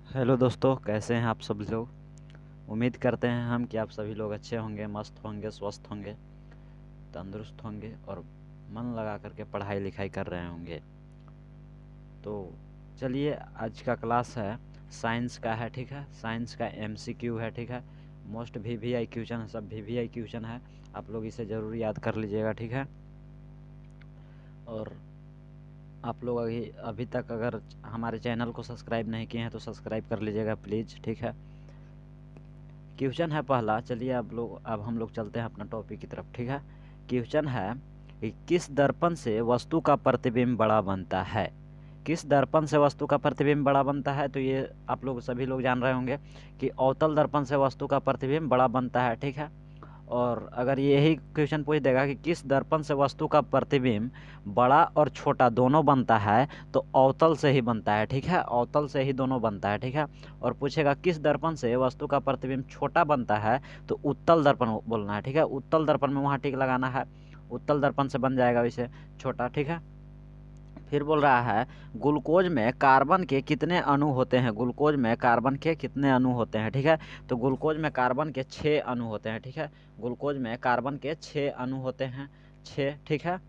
Hello दोस्तों, कैसे हैं आप सब लोग। उम्मीद करते हैं हम कि आप सभी लोग अच्छे होंगे, मस्त होंगे, स्वस्थ होंगे, तंदुरुस्त होंगे और मन लगा करके पढ़ाई लिखाई कर रहे होंगे। तो चलिए, आज का क्लास है साइंस का है, ठीक है। साइंस का एमसीक्यू है, ठीक है। मोस्ट वीवीआई क्वेश्चन है, सब वीवीआई क्वेश्चन है। आप लोग इसे ज़रूर याद कर लीजिएगा, ठीक है। और आप लोग अभी अभी तक अगर हमारे चैनल को सब्सक्राइब नहीं किए हैं तो सब्सक्राइब कर लीजिएगा प्लीज़, ठीक है। क्वेश्चन है पहला, चलिए अब हम लोग चलते हैं अपना टॉपिक की तरफ, ठीक है। क्वेश्चन है कि किस दर्पण से वस्तु का प्रतिबिंब बड़ा बनता है। किस दर्पण से वस्तु का प्रतिबिंब बड़ा बनता है, तो ये आप लोग सभी लोग जान रहे होंगे कि अवतल दर्पण से वस्तु का प्रतिबिंब बड़ा बनता है, ठीक है। और अगर यही क्वेश्चन पूछ देगा कि किस दर्पण से वस्तु का प्रतिबिंब बड़ा और छोटा दोनों बनता है, तो अवतल से ही बनता है, ठीक है। अवतल से ही दोनों बनता है, ठीक है। और पूछेगा किस दर्पण से वस्तु का प्रतिबिंब छोटा बनता है, तो उत्तल दर्पण बोलना है, ठीक है। उत्तल दर्पण में वहाँ टिक लगाना है, उत्तल दर्पण से बन जाएगा वैसे छोटा, ठीक है। फिर बोल रहा है ग्लूकोज में कार्बन के कितने अणु होते हैं। ग्लूकोज में कार्बन के कितने अणु होते हैं, ठीक है। तो ग्लूकोज में कार्बन के 6 अणु होते हैं, ठीक है। ग्लूकोज में कार्बन के 6 अणु होते हैं, 6, ठीक है।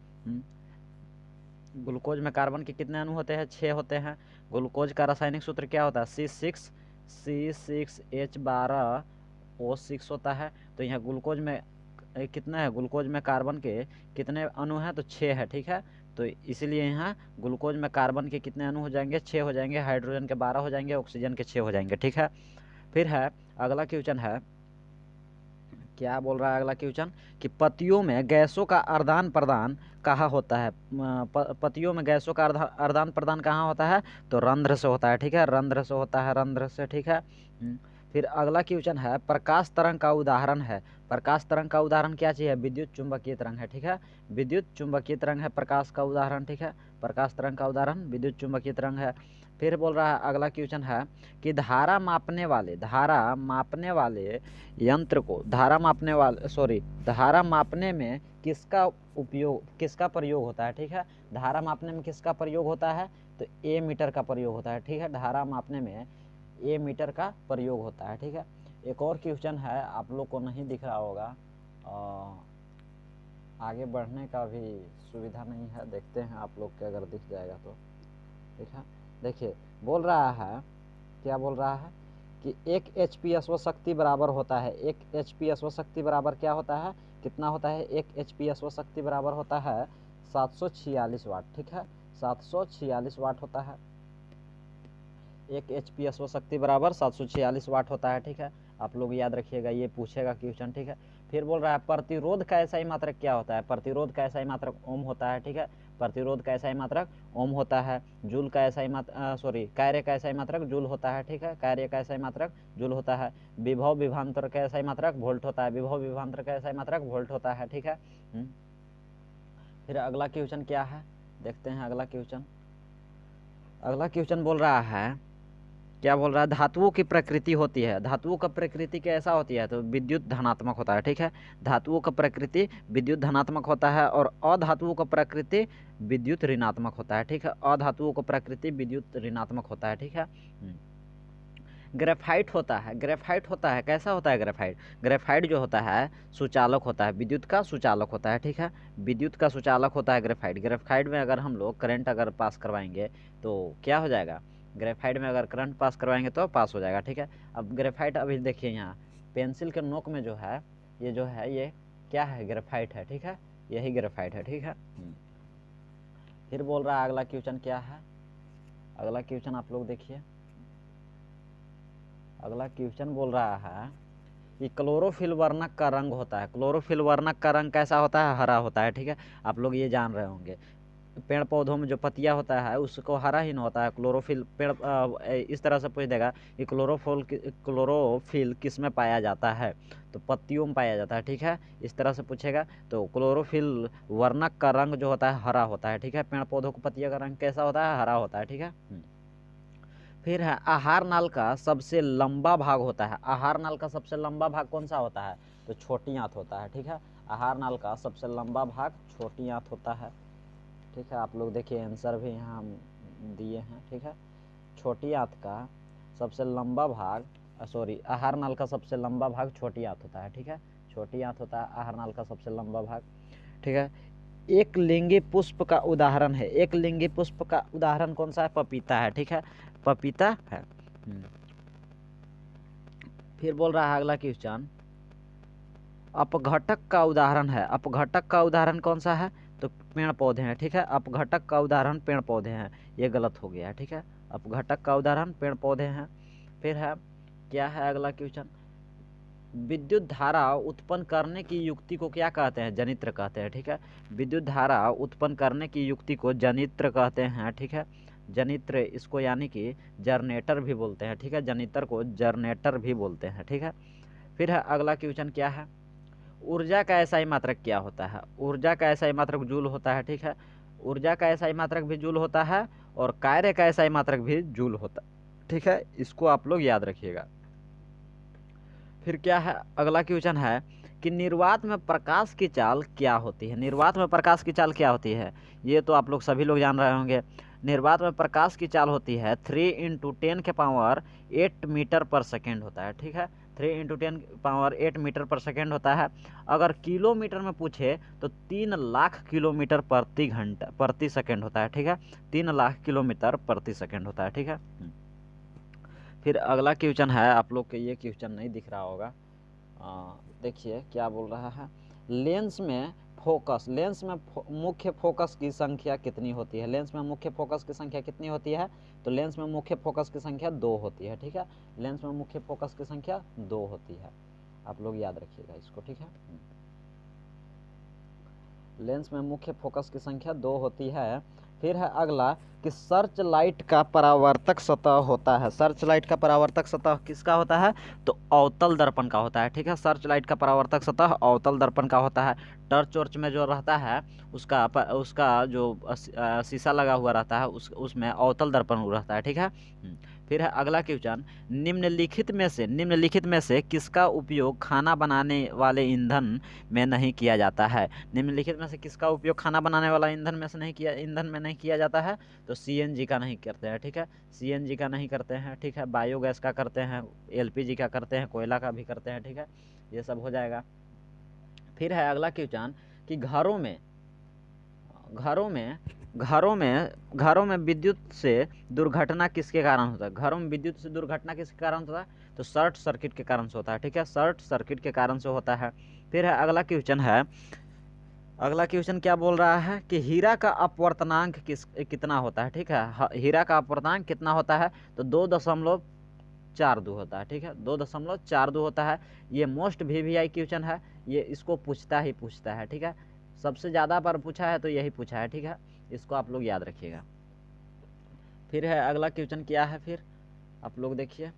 ग्लूकोज में कार्बन के कितने अणु होते हैं, 6 होते हैं। ग्लूकोज का रासायनिक सूत्र क्या होता है, C6H12O6 होता है। तो यहाँ ग्लूकोज में कितना है, ग्लूकोज में कार्बन के कितने अणु हैं, तो 6 है, ठीक है। तो इसीलिए यहाँ ग्लूकोज में कार्बन के कितने अणु हो जाएंगे, 6 हो जाएंगे। हाइड्रोजन के 12 हो जाएंगे, ऑक्सीजन के 6 हो जाएंगे, ठीक है। फिर है अगला क्वेश्चन है, क्या बोल रहा है अगला क्वेश्चन कि पतियों में गैसों का आदान प्रदान कहाँ होता है। पतियों में गैसों का आदान प्रदान कहाँ होता है, तो रंध्र से होता है, ठीक है। रंध्र से होता है, रंध्र से, ठीक है। फिर अगला क्वेश्चन है प्रकाश तरंग का उदाहरण है। प्रकाश तरंग का उदाहरण क्या चीज़ है, विद्युत चुंबकीय तरंग है, ठीक है। विद्युत चुंबकीय तरंग है प्रकाश का उदाहरण, ठीक है। प्रकाश तरंग का उदाहरण विद्युत चुंबकीय तरंग है। फिर बोल रहा है अगला क्वेश्चन है कि धारा मापने वाले यंत्र को धारा मापने में किसका प्रयोग होता है, ठीक है। धारा मापने में किसका प्रयोग होता है, तो ए मीटर का प्रयोग होता है, ठीक है। धारा मापने में ए मीटर का प्रयोग होता है, ठीक है। एक और क्वेश्चन है, आप लोग को नहीं दिख रहा होगा, आगे बढ़ने का भी सुविधा नहीं है, देखते हैं आप लोग के अगर दिख जाएगा तो, ठीक है। देखिए बोल रहा है, क्या बोल रहा है कि 1 HP अश्व शक्ति बराबर होता है, 1 HP अश्व शक्ति बराबर क्या होता है, कितना होता है, 1 HP अश्व शक्ति बराबर होता है 746 वाट, ठीक है। 746 वाट होता है। 1 HP अश्व शक्ति बराबर 746 वाट होता है, ठीक है। आप लोग याद रखिएगा, ये पूछेगा क्वेश्चन, ठीक है। फिर बोल रहा है प्रतिरोध का ऐसा ही मात्रक क्या होता है। प्रतिरोध का ऐसा ही मात्रक ओम होता है, ठीक है। प्रतिरोध का ऐसा ही मात्रक ओम होता है। जूल का ऐसा ही कार्य का ऐसा ही मात्रक जूल होता है, ठीक है। कार्य का ऐसा ही मात्रक जूल होता है। विभव विभवांतर का ऐसा ही मात्रक वोल्ट होता है। विभव विभवांतर का ऐसा ही मात्रक वोल्ट होता है, ठीक है। फिर अगला क्वेश्चन क्या है, देखते हैं अगला क्वेश्चन। अगला क्वेश्चन बोल रहा है, क्या बोल रहा है, धातुओं की प्रकृति होती है। धातुओं का प्रकृति कैसा होती है, तो विद्युत धनात्मक होता है, ठीक है। धातुओं का प्रकृति विद्युत धनात्मक होता है। और अधातुओं का प्रकृति विद्युत ऋणात्मक होता है, ठीक है। अधातुओं का प्रकृति विद्युत ऋणात्मक होता है, ठीक है। ग्रेफाइट होता है, कैसा होता है ग्रेफाइट। ग्रेफाइट जो होता है सुचालक होता है, विद्युत का सुचालक होता है, ठीक है। विद्युत का सुचालक होता है ग्रेफाइट। ग्रेफाइट में अगर हम लोग करंट अगर पास करवाएंगे तो क्या हो जाएगा, ग्रेफाइट में अगर करंट पास करवाएंगे तो पास हो जाएगा, ठीक है। अब ग्रेफाइट अभी देखिए यहाँ पेंसिल के नोक में जो है ये क्या है, ग्रेफाइट है, ठीक है। यही ग्रेफाइट है, ठीक है। फिर बोल रहा है अगला क्वेश्चन क्या है, अगला क्वेश्चन आप लोग देखिए। अगला क्वेश्चन बोल रहा है कि क्लोरोफिल वर्णक का रंग होता है। क्लोरोफिल वर्णक का रंग कैसा होता है, हरा होता है, ठीक है। आप लोग ये जान रहे होंगे, पेड़ पौधों में जो पत्तियां होता है उसको हरा ही न होता है। क्लोरोफिल इस तरह से पूछ देगा कि क्लोरोफिल किस में पाया जाता है, तो पत्तियों में पाया जाता है, ठीक है। इस तरह से पूछेगा तो क्लोरोफिल वर्णक का रंग जो होता है हरा होता है, ठीक है। पेड़ पौधों को पत्तियों का रंग कैसा होता है, हरा होता है, ठीक है। फिर है आहार नाल का सबसे लंबा भाग होता है। आहार नाल का सबसे लंबा भाग कौन सा होता है, तो छोटी आंत होता है, ठीक है। आहार नाल का सबसे लंबा भाग छोटी आंत होता है, ठीक है। आप लोग देखिए आंसर भी यहाँ दिए हैं, ठीक है। छोटी आंत का सबसे लंबा भाग सॉरी आहार नाल का सबसे लंबा भाग छोटी आंत होता है, ठीक है, छोटी आंत होता है आहार नाल का सबसे लंबा भाग, ठीक है। एक लिंगी पुष्प का उदाहरण है, एक लिंगी पुष्प का उदाहरण कौन सा है? पपीता है, ठीक है, पपीता है। फिर बोल रहा है अगला क्वेश्चन, अपघटक का उदाहरण है, अपघटक का उदाहरण कौन सा है? तो पेड़ पौधे हैं, ठीक है, अपघटक का उदाहरण पेड़ पौधे हैं, ये गलत हो गया है, ठीक है, अपघटक का उदाहरण पेड़ पौधे हैं। फिर है क्या है अगला क्वेश्चन, विद्युत धारा उत्पन्न करने की युक्ति को क्या कहते हैं? जनित्र कहते हैं, ठीक है, विद्युत धारा उत्पन्न करने की युक्ति को जनित्र कहते हैं, ठीक है, जनित्र, इसको यानी कि जनरेटर भी बोलते हैं, ठीक है, जनित्र को जनरेटर भी बोलते हैं, ठीक है। फिर है अगला क्वेश्चन क्या है, ऊर्जा का एसआई मात्रक क्या होता है? ऊर्जा का एसआई मात्रक जूल होता है, ठीक है, ऊर्जा का एसआई मात्रक भी जूल होता है और कार्य का एसआई मात्रक भी जूल होता है, ठीक है, इसको आप लोग याद रखिएगा। फिर क्या है अगला क्वेश्चन है कि निर्वात में प्रकाश की चाल क्या होती है? निर्वात में प्रकाश की चाल क्या होती है? ये तो आप लोग सभी लोग जान रहे होंगे। निर्वात में प्रकाश की चाल होती है 3 × 10⁸ मीटर पर सेकेंड होता है, ठीक है, 3 × 10⁸ मीटर पर सेकेंड होता है। अगर किलोमीटर में पूछे तो 3 लाख किलोमीटर प्रति सेकेंड होता है, ठीक है, 3 लाख किलोमीटर प्रति सेकेंड होता है, ठीक है। फिर अगला क्वेश्चन है, आप लोग के ये क्वेश्चन नहीं दिख रहा होगा, देखिए क्या बोल रहा है, लेंस में मुख्य फोकस की संख्या कितनी होती है? लेंस में मुख्य फोकस की संख्या कितनी होती है? तो लेंस में मुख्य फोकस की संख्या 2 होती है, ठीक है, लेंस में मुख्य फोकस की संख्या 2 होती है, आप लोग याद रखिएगा इसको, ठीक है। लेंस में मुख्य फोकस की संख्या 2 होती है। फिर है अगला कि सर्च लाइट का परावर्तक सतह होता है, सर्च लाइट का परावर्तक सतह किसका होता है? तो अवतल दर्पण का होता है, ठीक है, सर्च लाइट का परावर्तक सतह अवतल दर्पण का होता है। टर्च वर्च में जो रहता है उसका जो शीशा लगा हुआ रहता है उसमें अवतल दर्पण रहता है, ठीक है। फिर है अगला क्वेश्चन, निम्नलिखित में से किसका उपयोग खाना बनाने वाले ईंधन में नहीं किया जाता है? निम्नलिखित में से किसका उपयोग खाना बनाने वाला ईंधन में नहीं किया जाता है? तो सीएनजी का नहीं करते हैं, ठीक है, सीएनजी का नहीं करते हैं, ठीक है, बायोगैस का करते हैं, एलपीजी का करते हैं, कोयला का भी करते हैं, ठीक है, ये सब हो जाएगा। फिर है अगला क्वेश्चन कि घरों में विद्युत से दुर्घटना किसके कारण होता है? घरों में विद्युत से दुर्घटना किसके कारण होता है? तो शॉर्ट सर्किट के कारण से होता है, ठीक है, शॉर्ट सर्किट के कारण से होता है। फिर है अगला क्वेश्चन क्या बोल रहा है कि हीरा का अपवर्तनांक कितना होता है? ठीक है, हीरा का अपवर्तनांक कितना होता है? तो 2.42 होता है, ठीक है, 2.42 होता है। ये मोस्ट वीवीआई क्वेश्चन है, ये इसको पूछता है, ठीक है, सबसे ज़्यादा बार पूछा है तो यही पूछा है, ठीक है, इसको आप लोग याद रखिएगा। फिर है अगला क्वेश्चन क्या है, फिर आप लोग देखिए,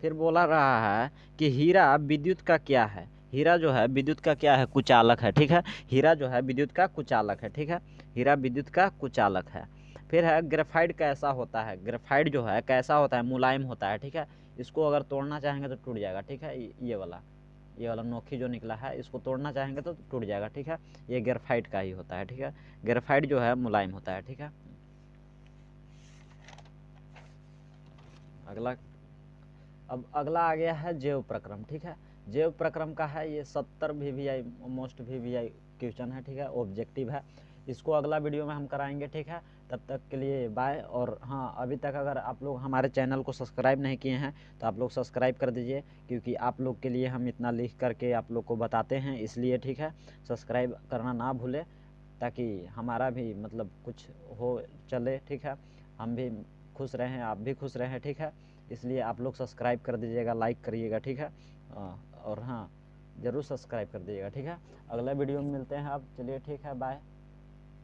फिर बोला रहा है कि हीरा विद्युत का क्या है? हीरा जो है विद्युत का क्या है? कुचालक है, ठीक है, हीरा जो है विद्युत का कुचालक है, ठीक है, हीरा विद्युत का कुचालक है। फिर है ग्रेफाइट कैसा होता है? ग्रेफाइट जो है कैसा होता है? मुलायम होता है, ठीक है, इसको अगर तोड़ना चाहेंगे तो टूट जाएगा, ठीक है, ये वाला नोखी जो निकला है इसको तोड़ना चाहेंगे तो टूट जाएगा, ठीक है, ये ग्रेफाइट का ही होता है, ठीक है, ग्रेफाइट जो है मुलायम होता है, ठीक है। अब अगला आ गया है जैव प्रक्रम, ठीक है, जैव प्रक्रम का है ये 70 वीवीआई मोस्ट वीवीआई क्वेश्चन है, ठीक है, ऑब्जेक्टिव है, इसको अगला वीडियो में हम कराएंगे, ठीक है, तब तक के लिए बाय। और हाँ, अभी तक अगर आप लोग हमारे चैनल को सब्सक्राइब नहीं किए हैं तो आप लोग सब्सक्राइब कर दीजिए, क्योंकि आप लोग के लिए हम इतना लिख करके आप लोग को बताते हैं, इसलिए, ठीक है, सब्सक्राइब करना ना भूलें, ताकि हमारा भी मतलब कुछ हो चले, ठीक है, हम भी खुश रहें, आप भी खुश रहें, ठीक है, इसलिए आप लोग सब्सक्राइब कर दीजिएगा, लाइक करिएगा, ठीक है, और हाँ ज़रूर सब्सक्राइब कर दीजिएगा, ठीक है। अगला वीडियो में मिलते हैं आप, चलिए ठीक है, बाय।